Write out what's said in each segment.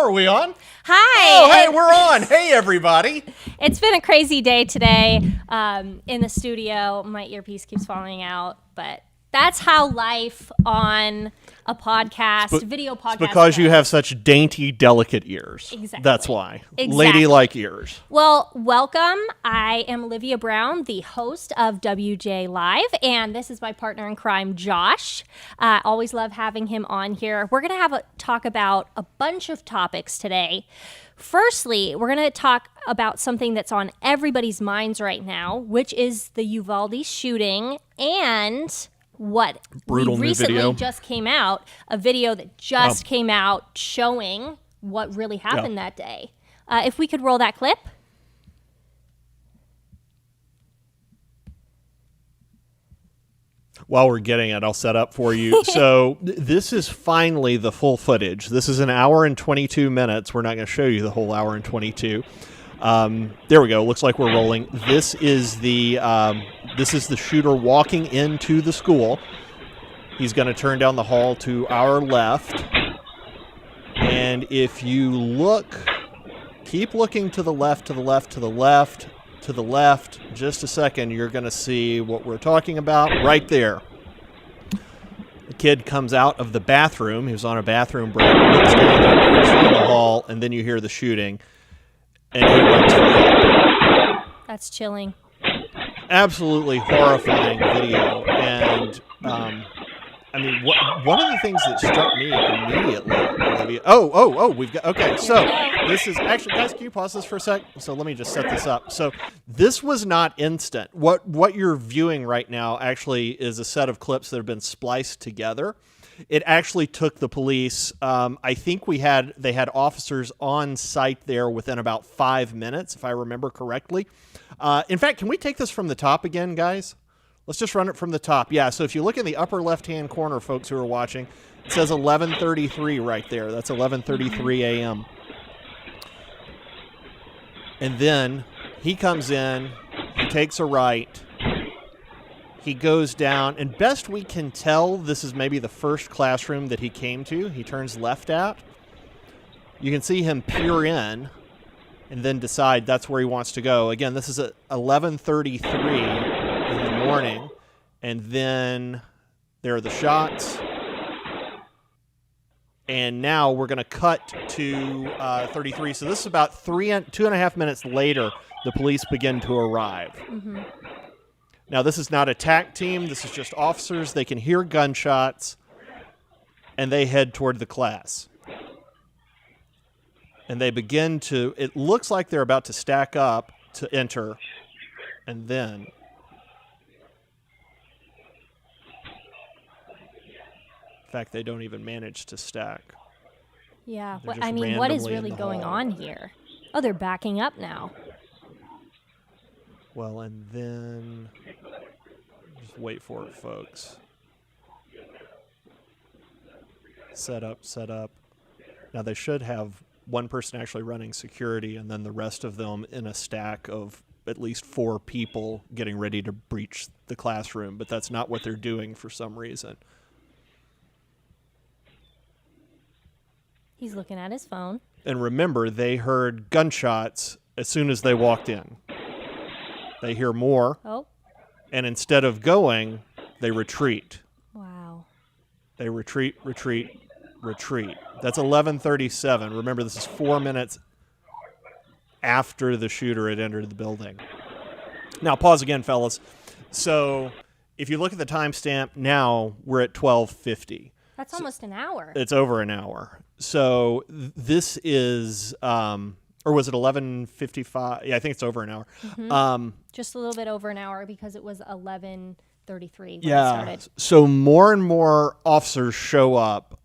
are we on? Hi. Oh, hey, we're on. Hey, everybody. It's been a crazy day today in the studio. My earpiece keeps falling out, but that's how life on a podcast, video podcast. It's because you have such dainty, delicate ears. Exactly. That's why. Exactly. Ladylike ears. Well, welcome. I am Olivia Brown, the host of wjlive, and this is my partner in crime, Josh. Always love having him on here. We're going to talk about a bunch of topics today. Firstly, we're going to talk about something that's on everybody's minds right now, which is the Uvalde shooting and what brutal recently just came out, a video that just came out showing what really happened that day. If we could roll that clip. While we're getting it, I'll set up for you. So this is finally the full footage. This is an hour and 22 minutes. We're not going to show you the whole hour and 22. There we go. Looks like we're rolling. This is the shooter walking into the school. He's going to turn down the hall to our left. And if you look, keep looking to the left, to the left, to the left, to the left. Just a second, you're going to see what we're talking about right there. The kid comes out of the bathroom. He was on a bathroom break, looks down the hall, and then you hear the shooting. And he runs for help. That's chilling. Absolutely horrifying video. And, I mean, one of the things that struck me immediately, Olivia, we've got, okay, so this is, actually, guys, can you pause this for a sec? So let me just set this up. So this was not instant. What you're viewing right now actually is a set of clips that have been spliced together. It actually took the police, I think they had officers on site there within about 5 minutes, if I remember correctly. In fact, can we take this from the top again, guys? Let's just run it from the top. Yeah, so if you look in the upper left-hand corner, folks who are watching, it says 11:33 right there. That's 11:33 a.m. And then he comes in, he takes a right, he goes down, and best we can tell, this is maybe the first classroom that he came to. He turns left at. You can see him peer in and then decide that's where he wants to go. Again, this is at 11:33 in the morning, and then there are the shots. And now we're going to cut to 33. So this is about 2.5 minutes later, the police begin to arrive. Mm-hmm. Now, this is not a TAC team. This is just officers. They can hear gunshots, and they head toward the class. And they begin to, it looks like they're about to stack up to enter, and then in fact, they don't even manage to stack. Yeah, I mean, what is really going on here? Oh, they're backing up now. Well, and then just wait for it, folks. Set up. Now, they should have one person actually running security and then the rest of them in a stack of at least 4 people getting ready to breach the classroom, but that's not what they're doing for some reason. He's looking at his phone. And remember, they heard gunshots as soon as they walked in. They hear more. Oh. And instead of going, they retreat. Wow. They retreat. That's 11:37. Remember, this is 4 minutes after the shooter had entered the building. Now, pause again, fellas. So if you look at the timestamp now, we're at 12:50. That's almost an hour. It's over an hour. So this is, or was it 11:55? Yeah, I think it's over an hour. Mm-hmm. Just a little bit over an hour because it was 11:33 when it started. So more and more officers show up.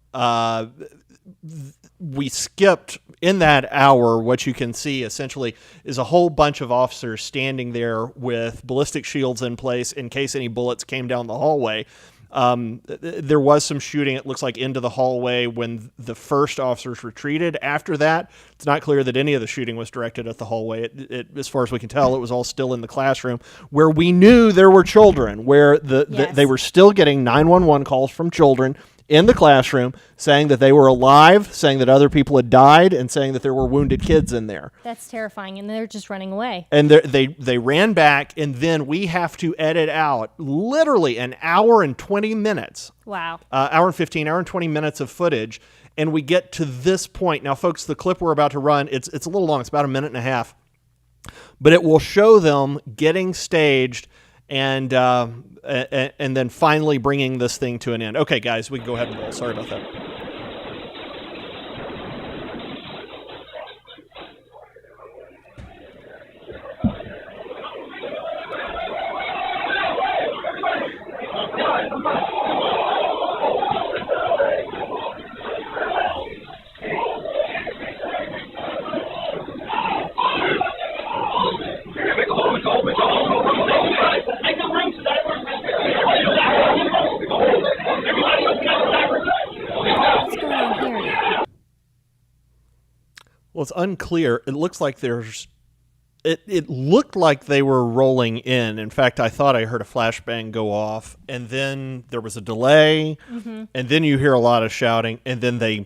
We skipped in that hour. What you can see essentially is a whole bunch of officers standing there with ballistic shields in place in case any bullets came down the hallway. There was some shooting, it looks like, into the hallway when the first officers retreated. After that, it's not clear that any of the shooting was directed at the hallway. As far as we can tell, it was all still in the classroom where we knew there were children, where they were still getting 911 calls from children in the classroom, saying that they were alive, saying that other people had died, and saying that there were wounded kids in there. That's terrifying, and they're just running away. And they ran back, and then we have to edit out literally an hour and 20 minutes. Wow. Hour and 15, hour and 20 minutes of footage, and we get to this point. Now, folks, the clip we're about to run, it's a little long. It's about a minute and a half. But it will show them getting staged and then finally bringing this thing to an end. Okay, guys, we can go ahead and roll. Sorry about that. Well, it's unclear. It looks like it looked like they were rolling in. In fact, I thought I heard a flashbang go off, and then there was a delay, and then you hear a lot of shouting, and then they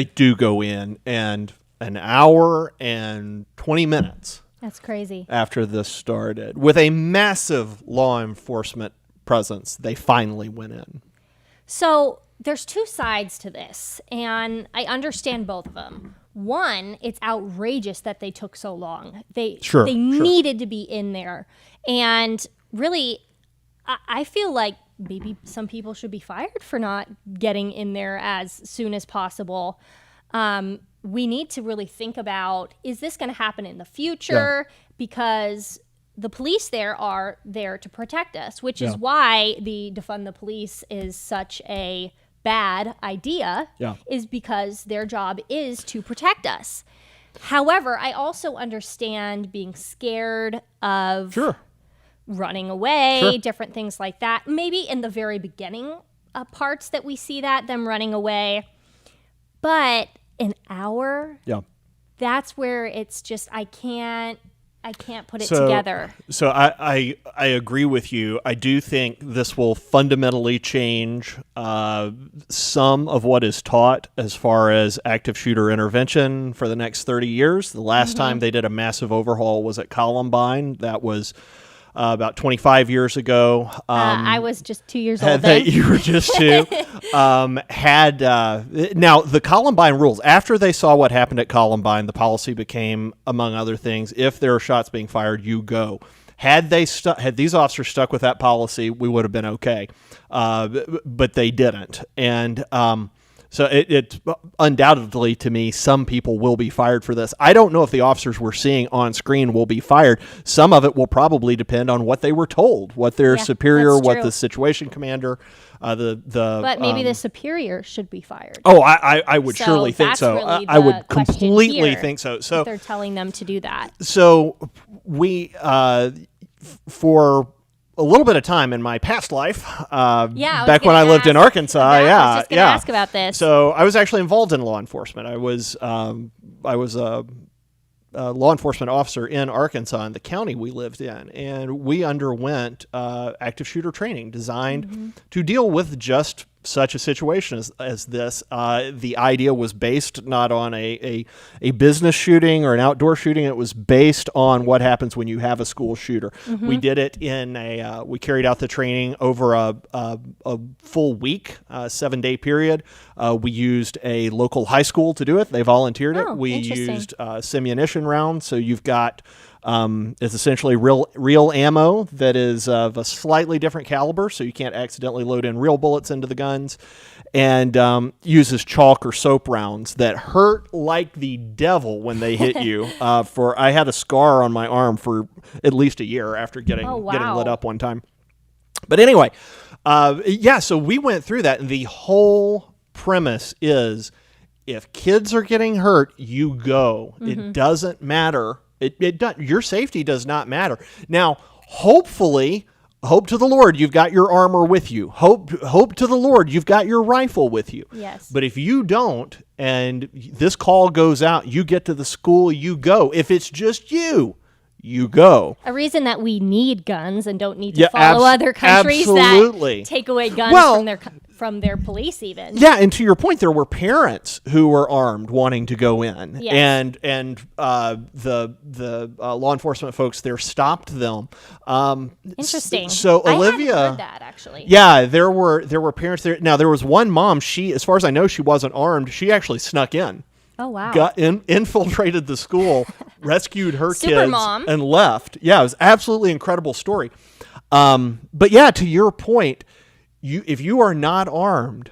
do go in, and an hour and 20 minutes. That's crazy. After this started, with a massive law enforcement presence, they finally went in. So there's two sides to this, and I understand both of them. One, it's outrageous that they took so long. They needed to be in there. And really, I feel like maybe some people should be fired for not getting in there as soon as possible. We need to really think about, is this going to happen in the future? Yeah. Because the police there are there to protect us, which is why the defund the police is such a bad idea, is because their job is to protect us. However, I also understand being scared of running away, different things like that. Maybe in the very beginning parts that we see them running away. But an hour, that's where it's just, I can't put it together. So I agree with you. I do think this will fundamentally change some of what is taught as far as active shooter intervention for the next 30 years. The last time they did a massive overhaul was at Columbine. That was about 25 years ago. I was just 2 years old then. You were just two. Now, the Columbine rules, after they saw what happened at Columbine, the policy became, among other things, if there are shots being fired, you go. Had these officers stuck with that policy, we would have been okay. But they didn't. And so it undoubtedly, to me, some people will be fired for this. I don't know if the officers we're seeing on screen will be fired. Some of it will probably depend on what they were told, what their superior, what the situation commander, But maybe the superior should be fired. Oh, I would surely think so. Really I would completely think so. So they're telling them to do that. So we, for a little bit of time in my past life, back when I lived in Arkansas. I was just going to ask about this. So I was actually involved in law enforcement. I was a law enforcement officer in Arkansas in the county we lived in, and we underwent active shooter training designed to deal with just such a situation as this. The idea was based not on a business shooting or an outdoor shooting. It was based on what happens when you have a school shooter. We did it we carried out the training over a full week, 7-day period. We used a local high school to do it. They volunteered it. We used simunition rounds. So you've got, it's essentially real ammo that is of a slightly different caliber, so you can't accidentally load in real bullets into the guns, and uses chalk or soap rounds that hurt like the devil when they hit you. I had a scar on my arm for at least a year after getting lit up one time. But anyway, so we went through that, and the whole premise is, if kids are getting hurt, you go. It doesn't matter. Your safety does not matter. Now, hopefully, hope to the Lord you've got your armor with you. Hope to the Lord you've got your rifle with you. Yes. But if you don't, and this call goes out, you get to the school, you go. If it's just you go. A reason that we need guns and don't need to follow other countries that take away guns from their police even. Yeah, and to your point, there were parents who were armed wanting to go in, Yes. and the law enforcement folks there stopped them. Interesting. So I Olivia, hadn't heard that actually. yeah, there were parents there. Now there was one mom. She, as far as I know, she wasn't armed. She actually snuck in. Oh wow. Infiltrated the school, rescued her Super kids, mom. and left. Yeah, it was absolutely incredible story. But yeah, to your point, if you are not armed,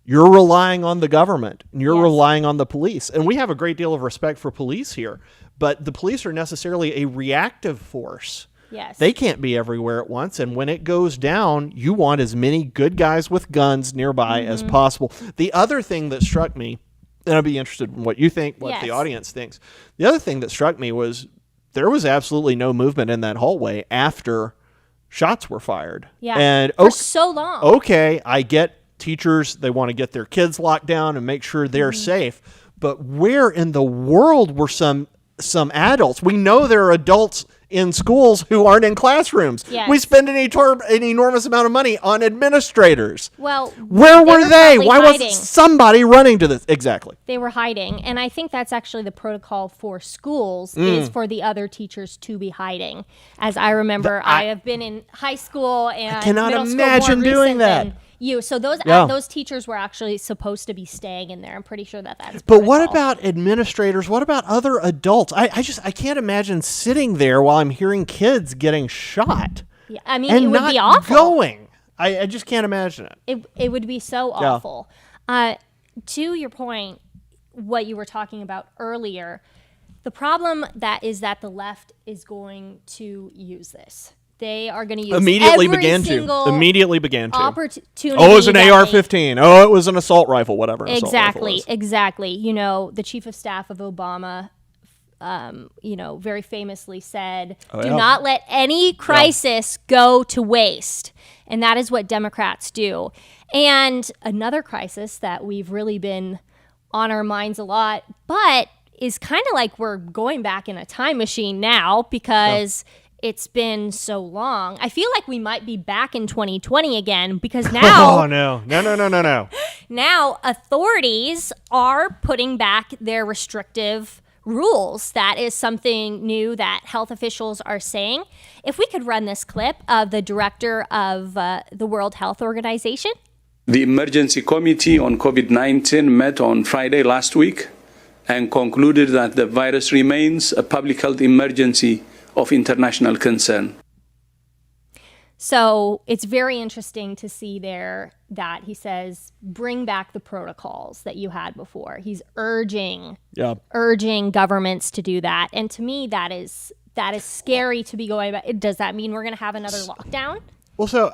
you're relying on the government. And you're Yes. relying on the police. And we have a great deal of respect for police here. But the police are necessarily a reactive force. Yes. They can't be everywhere at once. And when it goes down, you want as many good guys with guns nearby as possible. The other thing that struck me, and I'd be interested in what you think, what Yes. the audience thinks. The other thing that struck me was there was absolutely no movement in that hallway after shots were fired. Yeah. And for so long. okay, I get teachers, they want to get their kids locked down and make sure they're safe. But where in the world were some adults? We know there are adults in schools who aren't in classrooms. Yes. We spend an enormous amount of money on administrators. Well, Where were they? probably Why hiding. wasn't somebody running to this? Exactly. They were hiding, and I think that's actually the protocol for schools is for the other teachers to be hiding. As I remember, I have been in high school and cannot middle school imagine more doing recent that. than you. So those Yeah. those teachers were actually supposed to be staying in there. I'm pretty sure that's But what protocol. about administrators? What about other adults? I can't imagine sitting there while I'm hearing kids getting shot Yeah, I mean, and it would not be awful. going. I just can't imagine it. It would be so Yeah. awful. To your point, what you were talking about earlier, the problem that the left is going to use this. They are going to use Immediately every began single to. Immediately began to. opportunity. Oh, it was an that AR-15. Oh, it was an assault rifle. Whatever. An assault rifle is. Exactly. You know, the chief of staff of Obama, very famously said, "Do yeah. not let any crisis go to waste," and that is what Democrats do. And another crisis that we've really been on our minds a lot, but is kind of like we're going back in a time machine now because it's been so long. I feel like we might be back in 2020 again because now Oh, no. No. now authorities are putting back their restrictive rules. That is something new that health officials are saying. If we could run this clip of the director of the World Health Organization. The Emergency Committee on COVID-19 met on Friday last week and concluded that the virus remains a public health emergency of international concern. So it's very interesting to see there that he says, bring back the protocols that you had before. He's urging governments to do that. And to me, that is scary to be going about. Does that mean we're going to have another lockdown? Well, so,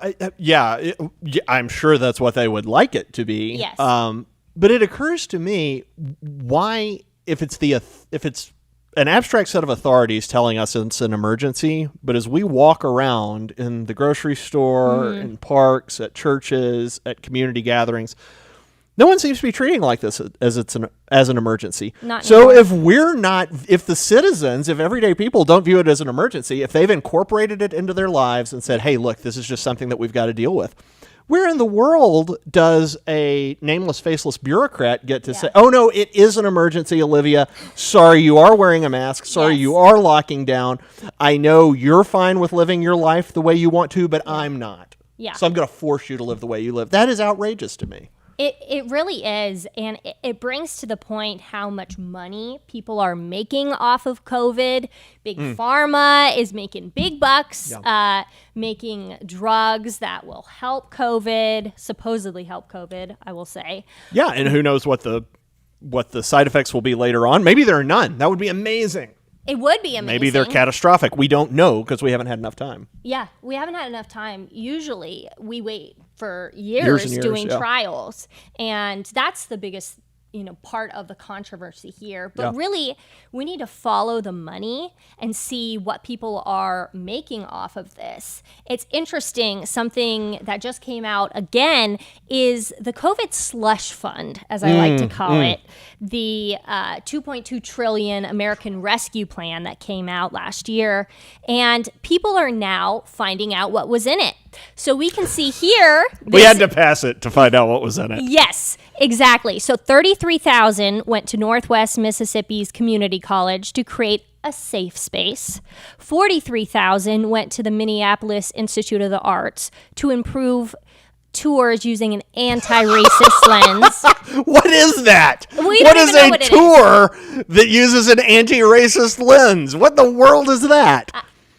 I'm sure that's what they would like it to be. Yes. But it occurs to me, why, if it's an abstract set of authorities telling us it's an emergency, but as we walk around in the grocery store, in parks, at churches, at community gatherings, no one seems to be treating like this as an emergency. Not so anymore. if the citizens, if everyday people don't view it as an emergency, if they've incorporated it into their lives and said, hey, look, this is just something that we've got to deal with, where in the world does a nameless, faceless bureaucrat get to say, oh, no, it is an emergency, Olivia. Sorry, you are wearing a mask. Sorry, Yes. you are locking down. I know you're fine with living your life the way you want to, but I'm not. Yeah. So I'm going to force you to live the way you live. That is outrageous to me. It really is, and it brings to the point how much money people are making off of COVID. Big Pharma is making big bucks, making drugs that will help COVID, supposedly help COVID, I will say. Yeah, and who knows what the side effects will be later on. Maybe there are none. That would be amazing. It would be amazing. Maybe they're catastrophic. We don't know because we haven't had enough time. Yeah, we haven't had enough time. Usually we wait for Years years and years, doing yeah. trials. And that's the biggest part of the controversy here. But really, we need to follow the money and see what people are making off of this. It's interesting, something that just came out again is the COVID Slush Fund, as I like to call it, the $2.2 trillion American Rescue Plan that came out last year. And people are now finding out what was in it. So we can see here. We had to pass it to find out what was in it. Yes, exactly. So 33,000 went to Northwest Mississippi's community college to create a safe space. 43,000 went to the Minneapolis Institute of the Arts to improve tours using an anti-racist lens. What is that? We What don't is even know a what it tour that uses an anti-racist lens? What the world is that?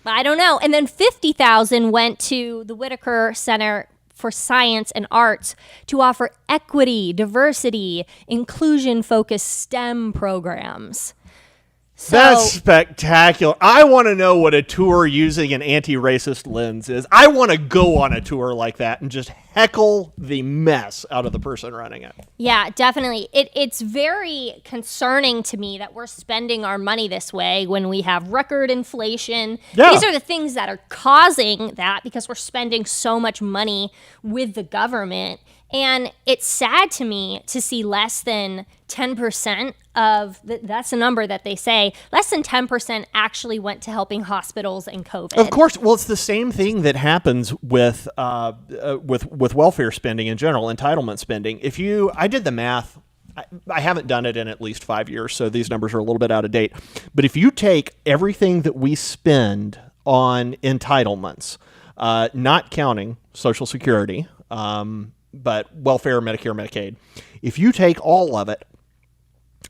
I don't know. And then 50,000 went to the Whitaker Center for Science and Arts to offer equity, diversity, inclusion-focused STEM programs. So, That's spectacular. I want to know what a tour using an anti-racist lens is. I want to go on a tour like that and just heckle the mess out of the person running it. yeah, definitely. It's very concerning to me that we're spending our money this way when we have record inflation. Yeah. These are the things that are causing that because we're spending so much money with the government. And it's sad to me to see less than 10% of, that's the number that they say, less than 10% actually went to helping hospitals and COVID. Of course, well, it's the same thing that happens with welfare spending in general, entitlement spending. I did the math. I haven't done it in at least 5 years, so these numbers are a little bit out of date. But if you take everything that we spend on entitlements, not counting Social Security, but welfare, Medicare, Medicaid, if you take all of it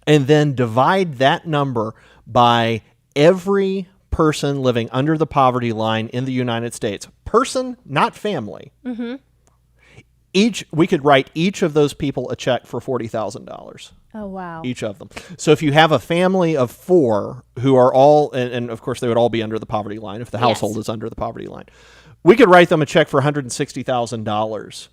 and then divide that number by every person living under the poverty line in the United States, person, not family, we could write each of those people a check for $40,000. Oh, wow. Each of them. So if you have a family of 4 who are all, and of course they would all be under the poverty line if the household is under the poverty line, we could write them a check for $160,000.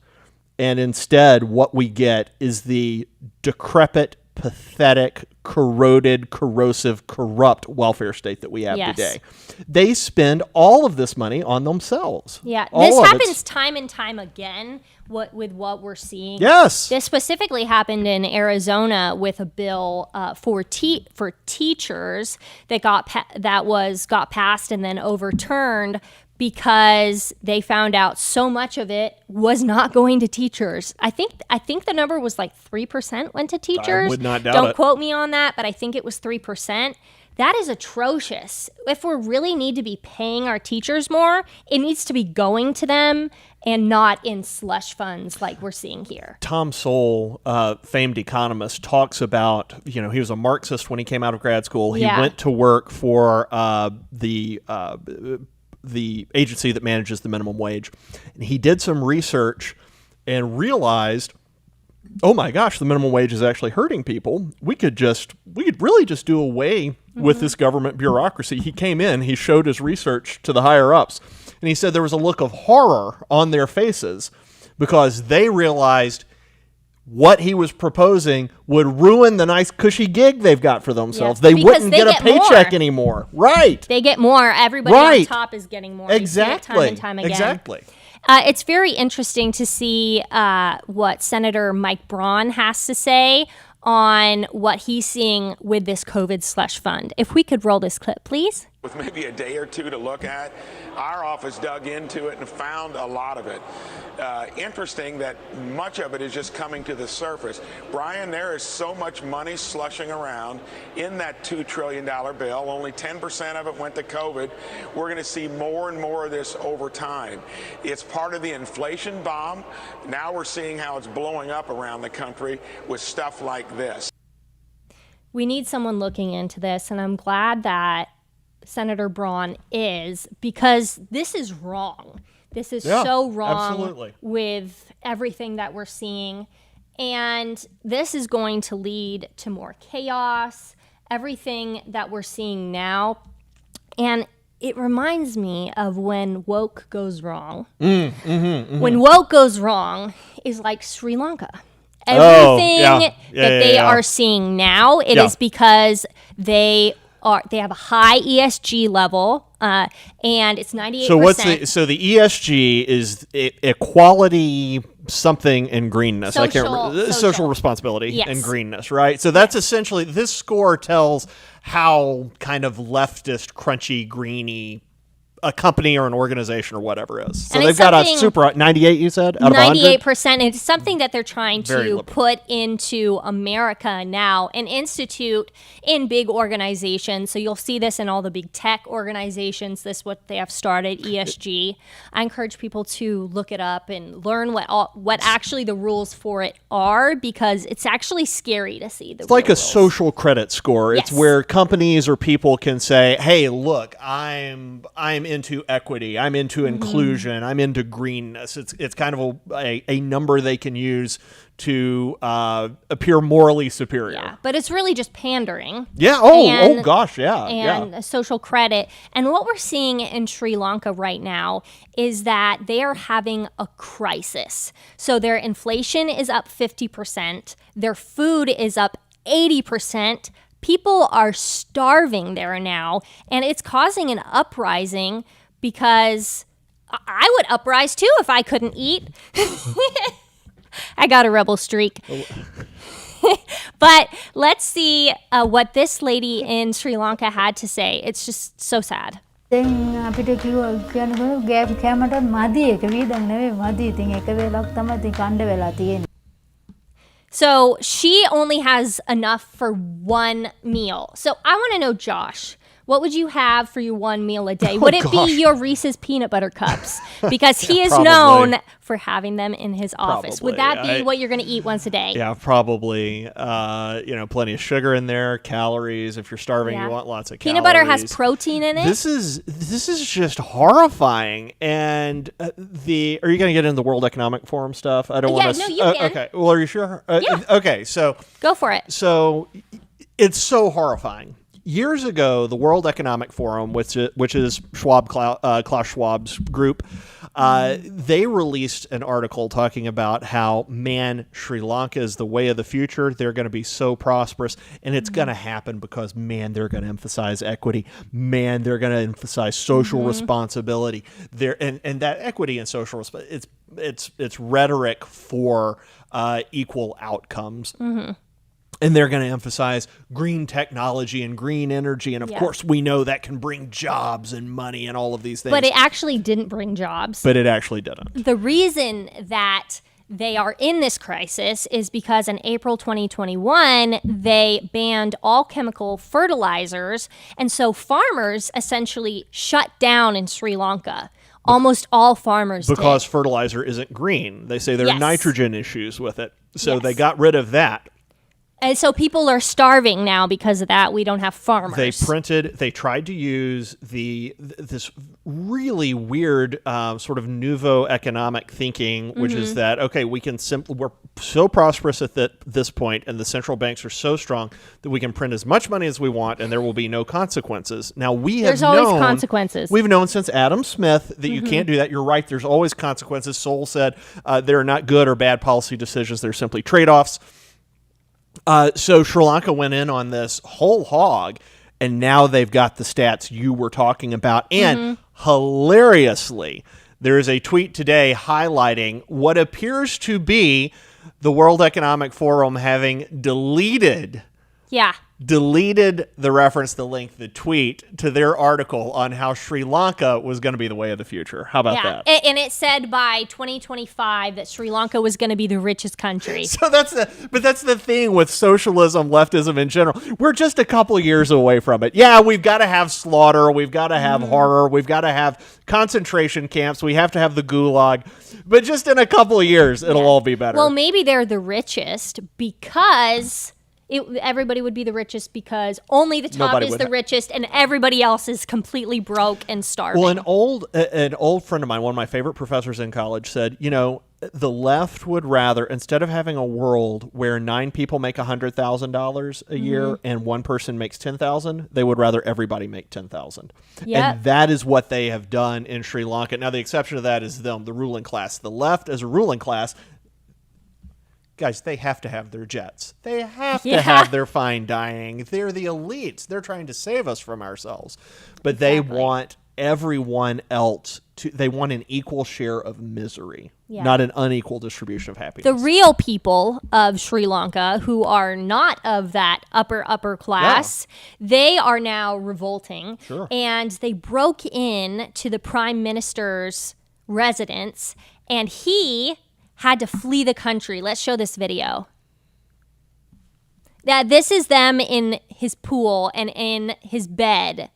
And instead, what we get is the decrepit, pathetic, corroded, corrosive, corrupt welfare state that we have today. They spend all of this money on themselves. Yeah, this happens time and time again with what we're seeing. Yes. This specifically happened in Arizona with a bill for teachers that got passed and then overturned because they found out so much of it was not going to teachers. I think the number was like 3% went to teachers. I would not doubt Don't it. quote me on that, but I think it was 3%. That is atrocious. If we really need to be paying our teachers more, it needs to be going to them and not in slush funds like we're seeing here. Tom Sowell, famed economist, talks about, he was a Marxist when he came out of grad school. He went to work for the agency that manages the minimum wage. And he did some research and realized, oh my gosh, the minimum wage is actually hurting people. We could really just do away with this government bureaucracy. He came in, he showed his research to the higher ups, and he said there was a look of horror on their faces because they realized what he was proposing would ruin the nice cushy gig they've got for themselves. They wouldn't get a paycheck anymore. Right. They get more. Everybody on top is getting more. Exactly. Time and time again. Exactly. It's very interesting to see what Senator Mike Braun has to say on what he's seeing with this COVID slush fund. If we could roll this clip, please. With maybe a day or two to look at, our office dug into it and found a lot of it. Interesting that much of it is just coming to the surface. Brian, there is so much money slushing around in that $2 trillion bill. Only 10% of it went to COVID. We're going to see more and more of this over time. It's part of the inflation bomb. Now we're seeing how it's blowing up around the country with stuff like this. We need someone looking into this, and I'm glad that Senator Braun is, because this is wrong. This is so wrong with everything that we're seeing. And this is going to lead to more chaos, everything that we're seeing now. And it reminds me of when woke goes wrong. When woke goes wrong is like Sri Lanka. Everything that they are seeing now, it is because they have a high ESG level, and it's 98%. So the ESG is equality something and greenness. I can't remember. Social responsibility and greenness, right? So that's essentially, this score tells how kind of leftist, crunchy, greeny a company or an organization or whatever is. So And they've it's got a something- super 98, you said, out of 100? 98%. It's something that they're trying Very to liberal. put into America now and institute in big organizations. So you'll see this in all the big tech organizations. This is what they have started, ESG. I encourage people to look it up and learn what actually the rules for it are, because it's actually scary to see the It's like a rules. social credit score. It's Yes. where companies or people can say, "Hey, look, I'm into equity. I'm into Mm-hmm. inclusion. I'm into greenness." It's kind of a number they can use to appear morally superior. Yeah, but it's really just pandering. Yeah. And- Oh gosh. Yeah. And yeah. social credit. And what we're seeing in Sri Lanka right now is that they are having a crisis. So their inflation is up 50%, their food is up 80%. People are starving there now, and it's causing an uprising, because I would uprise too if I couldn't eat. I got a rebel streak. But let's see what this lady in Sri Lanka had to say. It's just so sad. දැන් අපිට කිව්වා කියනකොට ගෑප් කැමටත් මදි එක වීදන් නෙවෙයි මදි. ඉතින් එක වේලක් තමයි ඉතින් කණ්ඩ වෙලා තියෙන්නේ. So she only has enough for one meal. So I want to know, Josh, what would you have for your one meal a day? Would it gosh. be your Reese's peanut butter cups? Because he is Probably. known for having them in his office. Would that Probably. be what you're going to eat once a day? Yeah, probably. Plenty of sugar in there, calories. If you're starving, Yeah. you want lots of Peanut calories. butter has protein in it. This is just horrifying. And are you going to get into the World Economic Forum stuff? I don't Yeah, want to. no, you can. Okay. Well, are you sure? Yeah. Okay. So Go for it. it's so horrifying. Years ago, the World Economic Forum, which is Klaus Schwab's group, they released an article talking about how, man, Sri Lanka is the way of the future. They're going to be so prosperous, and it's going to happen because, man, they're going to emphasize equity. Man, they're going to emphasize social responsibility. And that equity and social it's rhetoric for equal outcomes. And they're going to emphasize green technology and green energy. And, of course, we know that can bring jobs and money and all of these things. But it actually didn't bring jobs. But it actually didn't. The reason that they are in this crisis is because in April 2021, they banned all chemical fertilizers. And so farmers essentially shut down in Sri Lanka. Almost all farmers Because did. fertilizer isn't green. They say there are Yes. nitrogen issues with it. So Yes. they got rid of that. And so people are starving now because of that. We don't have farmers. They tried to use this really weird sort of nouveau economic thinking, which is that, okay, we're so prosperous at this point, and the central banks are so strong that we can print as much money as we want, and there will be no consequences. Now, There's always consequences. We've known since Adam Smith that you can't do that. You're right. There's always consequences. Sol said there are not good or bad policy decisions. They're simply trade-offs. So Sri Lanka went in on this whole hog, and now they've got the stats you were talking about. And hilariously, there is a tweet today highlighting what appears to be the World Economic Forum having deleted the reference, the link, the tweet to their article on how Sri Lanka was going to be the way of the future. How about that? And it said by 2025 that Sri Lanka was going to be the richest country. So that's the thing with socialism, leftism in general. We're just a couple years away from it. Yeah, we've got to have slaughter. We've got to have horror. We've got to have concentration camps. We have to have the gulag. But just in a couple of years, it'll all be better. Well, maybe they're the richest because everybody would be the richest because only the top Nobody is would the richest and everybody else is completely broke and starving. Well, an old friend of mine, one of my favorite professors in college, said, the left would rather, instead of having a world where 9 people make $100,000 a year and one person makes $10,000, they would rather everybody make $10,000. Yep. And that is what they have done in Sri Lanka. Now, the exception to that is them, the ruling class. The left, as a ruling class, guys, they have to have their jets. They have to have their fine dining. They're the elites. They're trying to save us from ourselves. But they want everyone else they want an equal share of misery, Yeah. not an unequal distribution of happiness. The real people of Sri Lanka, who are not of that upper class, they are now revolting. Sure. And they broke in to the prime minister's residence, and he had to flee the country. Let's show this video. This is them in his pool and in his bed.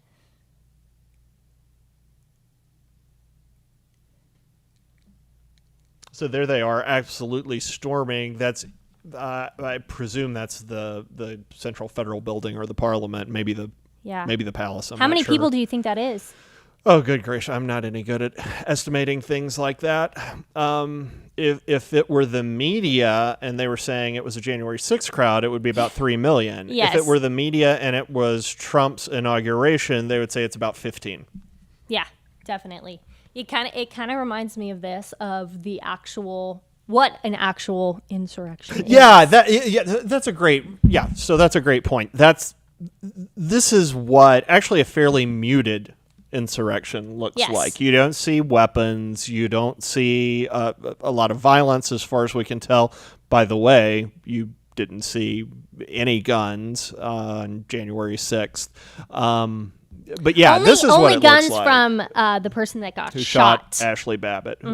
So there they are, absolutely storming. That's, I presume that's the Central Federal Building or the Parliament, maybe the palace. How many people do you think that is? Oh, good gracious! I'm not any good at estimating things like that. If it were the media and they were saying it was a January 6th crowd, it would be about 3 million. Yes. If it were the media and it was Trump's inauguration, they would say it's about 15. Yeah, definitely. It kind of reminds me of this, of the actual an actual insurrection is. That's a great So that's a great point. This is what actually a fairly muted insurrection looks like. You don't see weapons. You don't see a lot of violence, as far as we can tell. By the way, you didn't see any guns on January 6th. But yeah, this is what it guns looks like. From the person that got who shot. Ashley Babbitt. So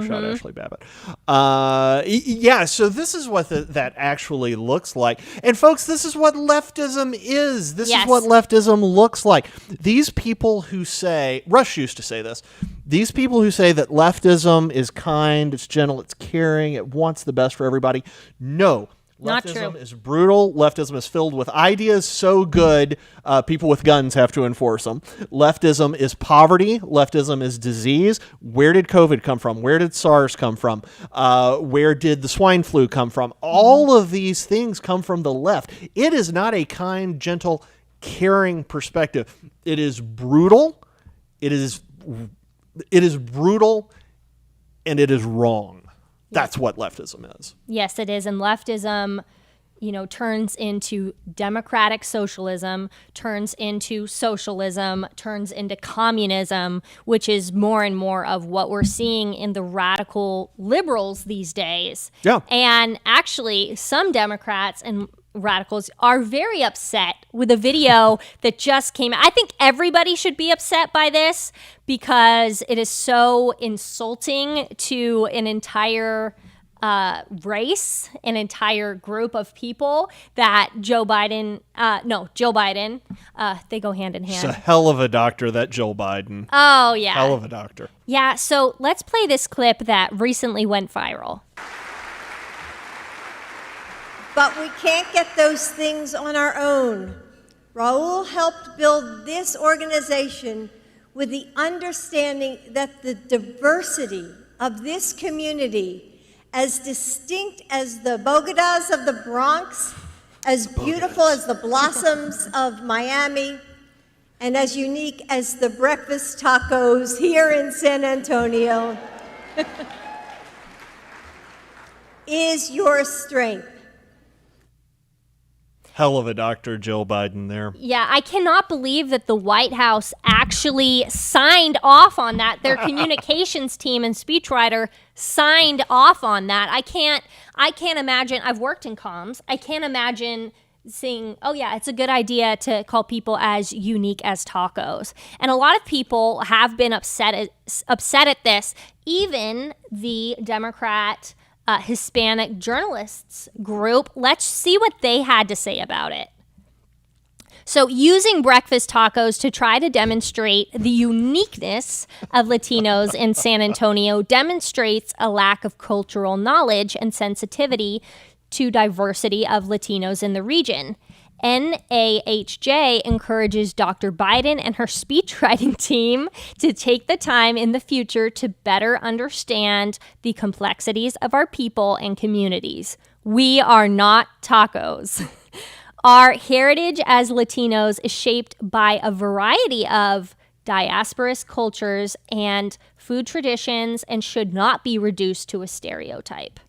this is what that actually looks like. And folks, this is what leftism is. This is what leftism looks like. These people who say, Rush used to say this, these people who say that leftism is kind, it's gentle, it's caring, it wants the best for everybody. No. Not Leftism true. is brutal. Leftism is filled with ideas so good, people with guns have to enforce them. Leftism is poverty. Leftism is disease. Where did COVID come from? Where did SARS come from? Where did the swine flu come from? All of these things come from the left. It is not a kind, gentle, caring perspective. It is brutal. It is brutal, and it is wrong. That's what leftism is. Yes, it is. And leftism, turns into democratic socialism, turns into socialism, turns into communism, which is more and more of what we're seeing in the radical liberals these days. Yeah. And actually, some Democrats and radicals are very upset with a video that just came out. I think everybody should be upset by this because it is so insulting to an entire race, an entire group of people that Joe Biden, they go hand in hand. It's a hell of a doctor, that Joe Biden. Oh, yeah. Hell of a doctor. Yeah, so let's play this clip that recently went viral. But we can't get those things on our own. Raul helped build this organization with the understanding that the diversity of this community, as distinct as the Bogotas of the Bronx, as beautiful as the blossoms of Miami, and as unique as the breakfast tacos here in San Antonio, is your strength. Hell of a doctor, Joe Biden there. Yeah, I cannot believe that the White House actually signed off on that. Their communications team and speechwriter signed off on that. I can't imagine. I've worked in comms. I can't imagine saying, oh yeah, it's a good idea to call people as unique as tacos. And a lot of people have been upset at this. Even the Democrat Hispanic journalists group. Let's see what they had to say about it. So, using breakfast tacos to try to demonstrate the uniqueness of Latinos in San Antonio demonstrates a lack of cultural knowledge and sensitivity to diversity of Latinos in the region. NAHJ encourages Dr. Biden and her speechwriting team to take the time in the future to better understand the complexities of our people and communities. We are not tacos. Our heritage as Latinos is shaped by a variety of diasporous cultures and food traditions and should not be reduced to a stereotype.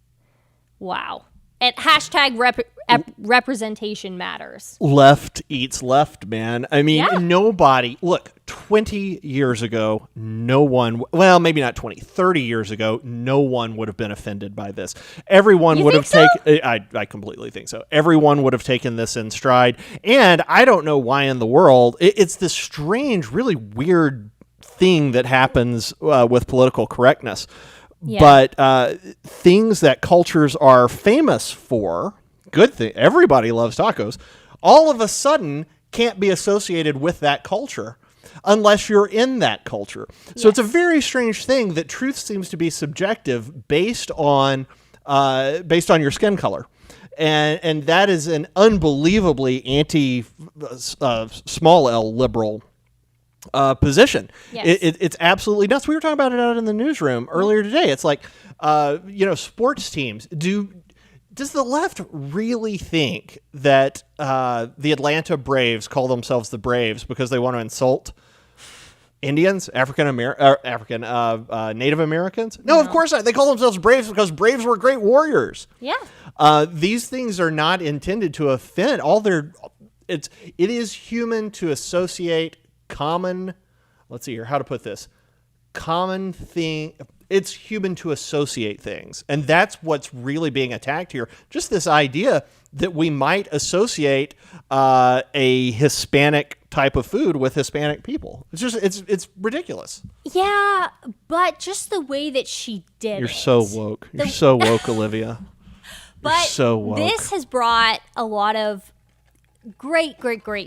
Wow. And hashtag representation matters. Left eats left, man. I mean, nobody. Look, 20 years ago, no one, well, maybe not 20, 30 years ago, no one would have been offended by this. Everyone would have taken, I completely think so. Everyone would have taken this in stride. And I don't know why in the world, it's this strange, really weird thing that happens with political correctness. Yeah. But things that cultures are famous for, good thing, everybody loves tacos, all of a sudden can't be associated with that culture unless you're in that culture. So it's a very strange thing that truth seems to be subjective based on your skin color. And that is an unbelievably small L liberal position. Yes. It's absolutely nuts. We were talking about it out in the newsroom earlier today. It's like, sports teams. Does the left really think that the Atlanta Braves call themselves the Braves because they want to insult Indians, Native Americans? No, of course not. They call themselves Braves because Braves were great warriors. Yeah. These things are not intended to offend. It is human to associate common. Let's see here how to put this. Common thing. It's human to associate things. And that's what's really being attacked here. Just this idea that we might associate a Hispanic type of food with Hispanic people. It's ridiculous. Yeah, but just the way that she did You're it. so woke. You're so woke, Olivia. But You're so woke. this has brought a lot of great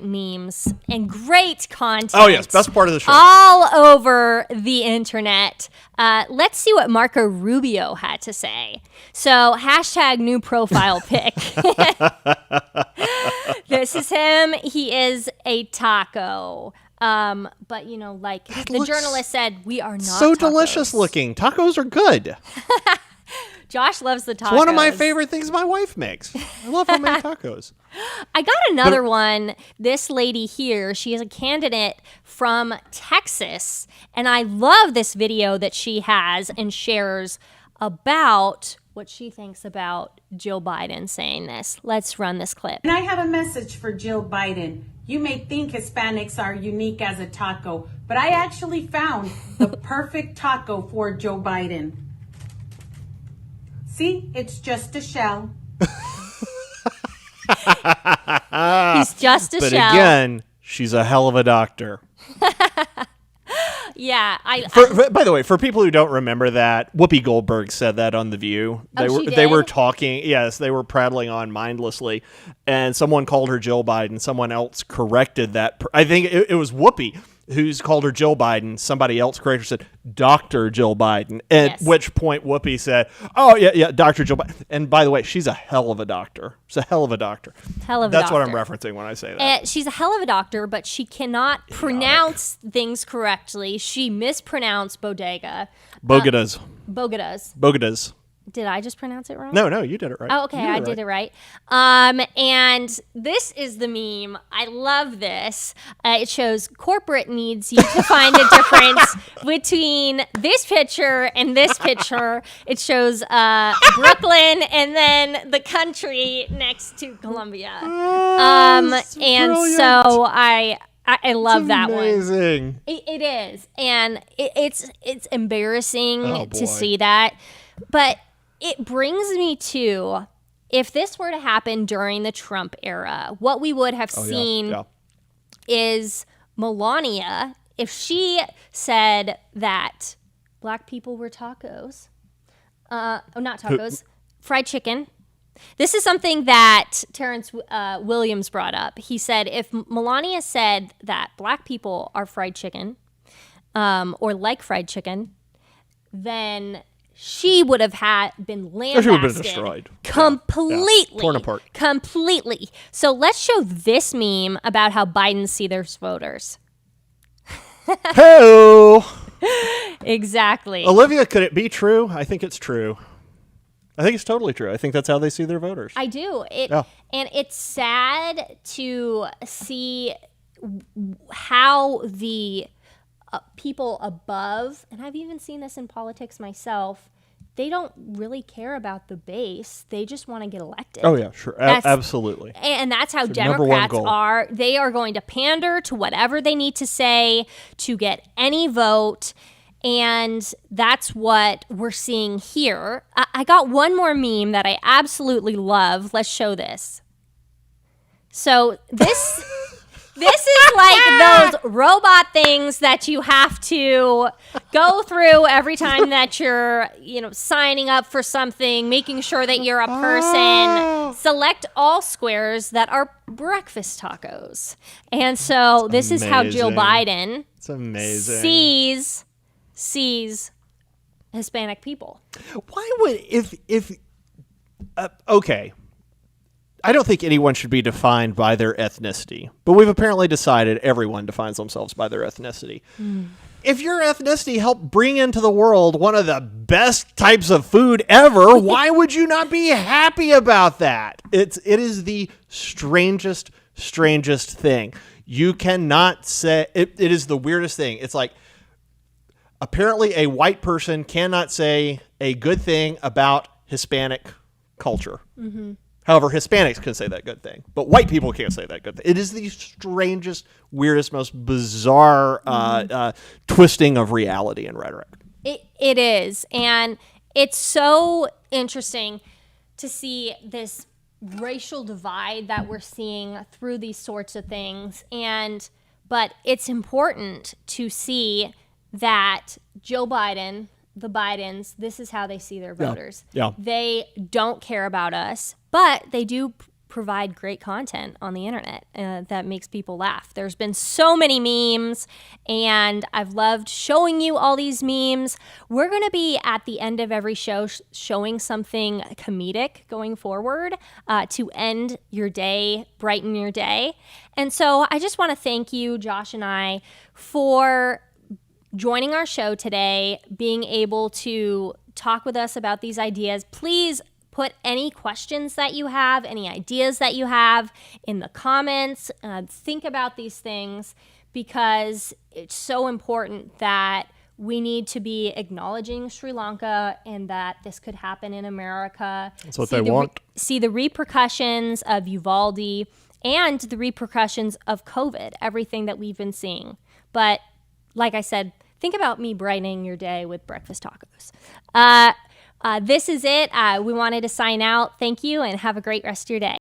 memes and great content. Oh, yes. Best part of the show. All over the internet. Let's see what Marco Rubio had to say. So, #new profile pic. This is him. He is a taco. But, the journalist said, we are not so tacos. delicious looking. Tacos are good. Josh loves the tacos. It's one of my favorite things my wife makes. I love homemade tacos. I got another one. This lady here, she is a candidate from Texas, and I love this video that she has and shares about what she thinks about Joe Biden saying this. Let's run this clip. And I have a message for Jill Biden. You may think Hispanics are unique as a taco, but I actually found the perfect taco for Joe Biden. See, it's just a shell. He's just a but shell. Again, she's a hell of a doctor. Yeah. By the way, for people who don't remember that, Whoopi Goldberg said that on The View. They were talking, yes, they were prattling on mindlessly, and someone called her Jill Biden. Someone else corrected that. I think it was Whoopi who's called her Jill Biden. Somebody else corrected her, said Dr. Jill Biden. At which point Whoopi said, oh, yeah, Dr. Jill Biden. And by the way, she's a hell of a doctor. She's a hell of a doctor. That's what I'm referencing when I say that. She's a hell of a doctor, but she cannot pronounce things correctly. She mispronounced bodega. Bogadas. Bogadas. Did I just pronounce it wrong? No, you did it right. Oh, okay, I did it right. And this is the meme. I love this. It shows corporate needs you to find a difference between this picture and this picture. It shows Brooklyn and then the country next to Columbia. And brilliant. so I love that one. Amazing. It is, and it's embarrassing boy. to see that, but it brings me to, if this were to happen during the Trump era, what we would have seen is Melania, if she said that black people were tacos, not tacos, fried chicken. This is something that Terrence Williams brought up. He said if Melania said that black people are fried chicken, or like fried chicken, then she would have been lambasted. She would have been destroyed. Completely. Torn apart. Completely. So let's show this meme about how Biden sees their voters. Hey-o. Exactly. Olivia, could it be true? I think it's true. I think it's totally true. I think that's how they see their voters. I do. And it's sad to see how the people above, and I've even seen this in politics myself, they don't really care about the base. They just want to get elected. Oh, yeah, sure. Absolutely. And that's how number one Democrats goal. are. They are going to pander to whatever they need to say to get any vote. And that's what we're seeing here. I got one more meme that I absolutely love. Let's show this. So this is like those robot things that you have to go through every time that you're, signing up for something, making sure that you're a person. Select all squares that are breakfast tacos. And so this is how Jill Biden It's amazing. sees Hispanic people. Why would okay. I don't think anyone should be defined by their ethnicity, but we've apparently decided everyone defines themselves by their ethnicity. If your ethnicity helped bring into the world one of the best types of food ever, why would you not be happy about that? It is the strangest thing. You cannot say it is the weirdest thing. It's like apparently a white person cannot say a good thing about Hispanic culture. Mm-hmm. However, Hispanics can say that good thing, but white people can't say that good thing. It is the strangest, weirdest, most bizarre twisting of reality and rhetoric. It is. And it's so interesting to see this racial divide that we're seeing through these sorts of things. But it's important to see that Joe Biden, the Bidens, this is how they see their voters. Yeah. They don't care about us, but they do provide great content on the internet that makes people laugh. There's been so many memes, and I've loved showing you all these memes. We're going to be at the end of every show showing something comedic going forward to end your day, brighten your day. And so I just want to thank you, Josh and I, for joining our show today, being able to talk with us about these ideas. Please put any questions that you have, any ideas that you have in the comments. Think about these things because it's so important that we need to be acknowledging Sri Lanka and that this could happen in America. That's what they want. See the repercussions of Uvalde and the repercussions of COVID, everything that we've been seeing. But like I said, think about me brightening your day with breakfast tacos. This is it. We wanted to sign out. Thank you and have a great rest of your day.